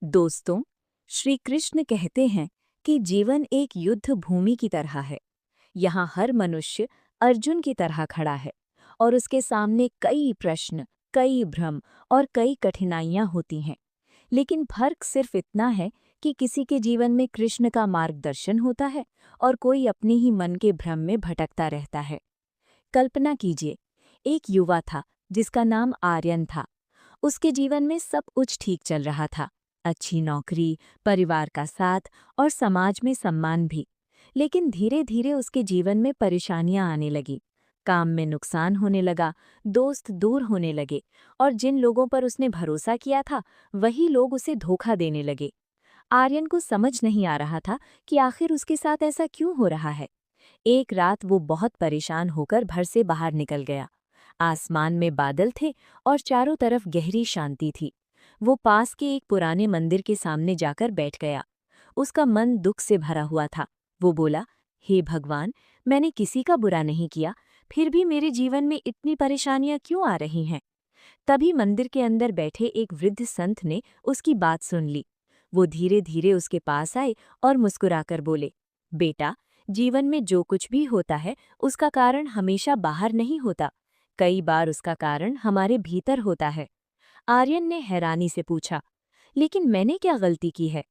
दोस्तों, श्री कृष्ण कहते हैं कि जीवन एक युद्ध भूमि की तरह है। यहाँ हर मनुष्य अर्जुन की तरह खड़ा है और उसके सामने कई प्रश्न, कई भ्रम और कई कठिनाइयाँ होती हैं। लेकिन फर्क सिर्फ इतना है कि किसी के जीवन में कृष्ण का मार्गदर्शन होता है और कोई अपने ही मन के भ्रम में भटकता रहता है। कल्पना कीजिए, एक युवा था जिसका नाम आर्यन था। उसके जीवन में सब कुछ ठीक चल रहा था। अच्छी नौकरी, परिवार का साथ और समाज में सम्मान भी। लेकिन धीरे धीरे उसके जीवन में परेशानियां आने लगी। काम में नुकसान होने लगा, दोस्त दूर होने लगे और जिन लोगों पर उसने भरोसा किया था वही लोग उसे धोखा देने लगे। आर्यन को समझ नहीं आ रहा था कि आखिर उसके साथ ऐसा क्यों हो रहा है। एक रात वो बहुत परेशान होकर घर से बाहर निकल गया। आसमान में बादल थे और चारों तरफ गहरी शांति थी। वो पास के एक पुराने मंदिर के सामने जाकर बैठ गया। उसका मन दुख से भरा हुआ था। वो बोला, हे भगवान, मैंने किसी का बुरा नहीं किया, फिर भी मेरे जीवन में इतनी परेशानियां क्यों आ रही हैं? तभी मंदिर के अंदर बैठे एक वृद्ध संत ने उसकी बात सुन ली। वो धीरे धीरे उसके पास आए और मुस्कुराकर बोले, बेटा, जीवन में जो कुछ भी होता है उसका कारण हमेशा बाहर नहीं होता। कई बार उसका कारण हमारे भीतर होता है। आर्यन ने हैरानी से पूछा, लेकिन मैंने क्या गलती की है?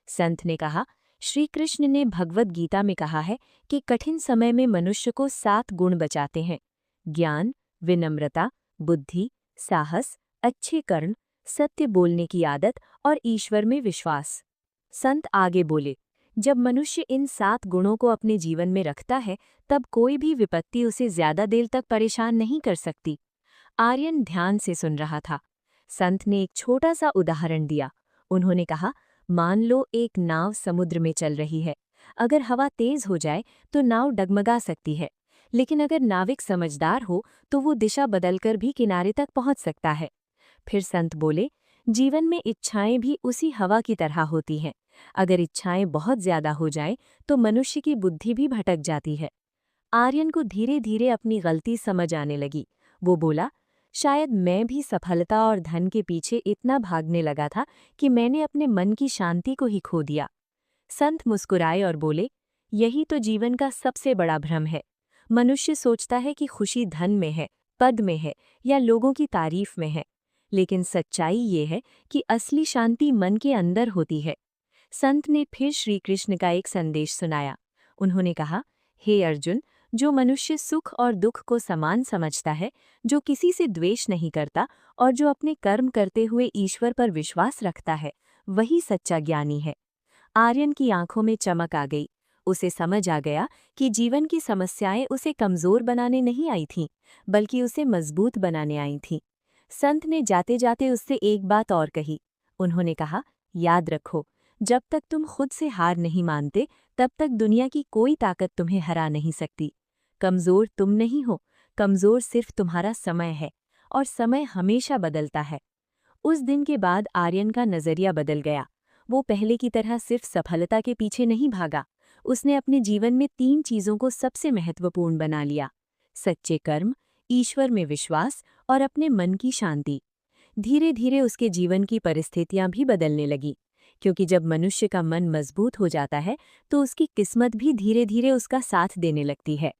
संत ने कहा, श्री कृष्ण ने भगवद गीता में कहा है कि कठिन समय में मनुष्य को 7 गुण बचाते हैं: ज्ञान, विनम्रता, बुद्धि, साहस, अच्छे कर्म, सत्य बोलने की आदत और ईश्वर में विश्वास। संत आगे बोले, जब मनुष्य इन 7 गुणों को अपने जीवन में रखता है, तब कोई भी विपत्ति उसे ज्यादा देर तक परेशान नहीं कर सकती। आर्यन ध्यान से सुन रहा था। संत ने एक छोटा सा उदाहरण दिया। उन्होंने कहा, मान लो एक नाव समुद्र में चल रही है। अगर हवा तेज हो जाए तो नाव डगमगा सकती है, लेकिन अगर नाविक समझदार हो तो वो दिशा बदलकर भी किनारे तक पहुंच सकता है। फिर संत बोले, जीवन में इच्छाएं भी उसी हवा की तरह होती हैं। अगर इच्छाएं बहुत ज्यादा हो जाएं तो मनुष्य की बुद्धि भी भटक जाती है। आर्यन को धीरे धीरे अपनी गलती समझ आने लगी। वो बोला, शायद मैं भी सफलता और धन के पीछे इतना भागने लगा था कि मैंने अपने मन की शांति को ही खो दिया। संत मुस्कुराए और बोले, यही तो जीवन का सबसे बड़ा भ्रम है। मनुष्य सोचता है कि खुशी धन में है, पद में है या लोगों की तारीफ में है, लेकिन सच्चाई ये है कि असली शांति मन के अंदर होती है। संत ने फिर श्री कृष्ण का एक संदेश सुनाया। उन्होंने कहा, हे अर्जुन, जो मनुष्य सुख और दुख को समान समझता है, जो किसी से द्वेष नहीं करता और जो अपने कर्म करते हुए ईश्वर पर विश्वास रखता है, वही सच्चा ज्ञानी है। आर्यन की आंखों में चमक आ गई। उसे समझ आ गया कि जीवन की समस्याएं उसे कमजोर बनाने नहीं आई थीं, बल्कि उसे मजबूत बनाने आई थीं। संत ने जाते जाते उससे एक बात और कही। उन्होंने कहा, याद रखो, जब तक तुम खुद से हार नहीं मानते, तब तक दुनिया की कोई ताकत तुम्हें हरा नहीं सकती। कमजोर तुम नहीं हो, कमजोर सिर्फ तुम्हारा समय है, और समय हमेशा बदलता है। उस दिन के बाद आर्यन का नजरिया बदल गया। वो पहले की तरह सिर्फ सफलता के पीछे नहीं भागा। उसने अपने जीवन में 3 चीजों को सबसे महत्वपूर्ण बना लिया: सच्चे कर्म, ईश्वर में विश्वास और अपने मन की शांति। धीरे धीरे उसके जीवन की परिस्थितियां भी बदलने लगी, क्योंकि जब मनुष्य का मन मजबूत हो जाता है तो उसकी किस्मत भी धीरे धीरे उसका साथ देने लगती है।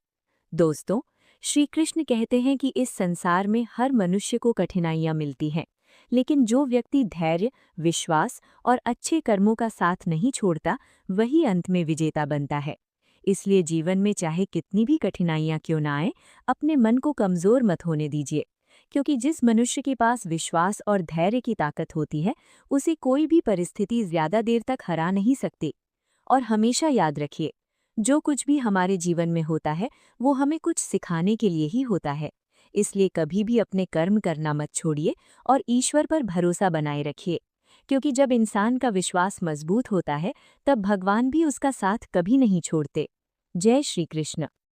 दोस्तों, श्री कृष्ण कहते हैं कि इस संसार में हर मनुष्य को कठिनाइयां मिलती हैं, लेकिन जो व्यक्ति धैर्य, विश्वास और अच्छे कर्मों का साथ नहीं छोड़ता, वही अंत में विजेता बनता है। इसलिए जीवन में चाहे कितनी भी कठिनाइयां क्यों ना आए, अपने मन को कमजोर मत होने दीजिए, क्योंकि जिस मनुष्य के पास विश्वास और धैर्य की ताकत होती है, उसे कोई भी परिस्थिति ज्यादा देर तक हरा नहीं सकती। और हमेशा याद रखिए, जो कुछ भी हमारे जीवन में होता है वो हमें कुछ सिखाने के लिए ही होता है। इसलिए कभी भी अपने कर्म करना मत छोड़िए और ईश्वर पर भरोसा बनाए रखिए, क्योंकि जब इंसान का विश्वास मजबूत होता है तब भगवान भी उसका साथ कभी नहीं छोड़ते। जय श्री कृष्ण।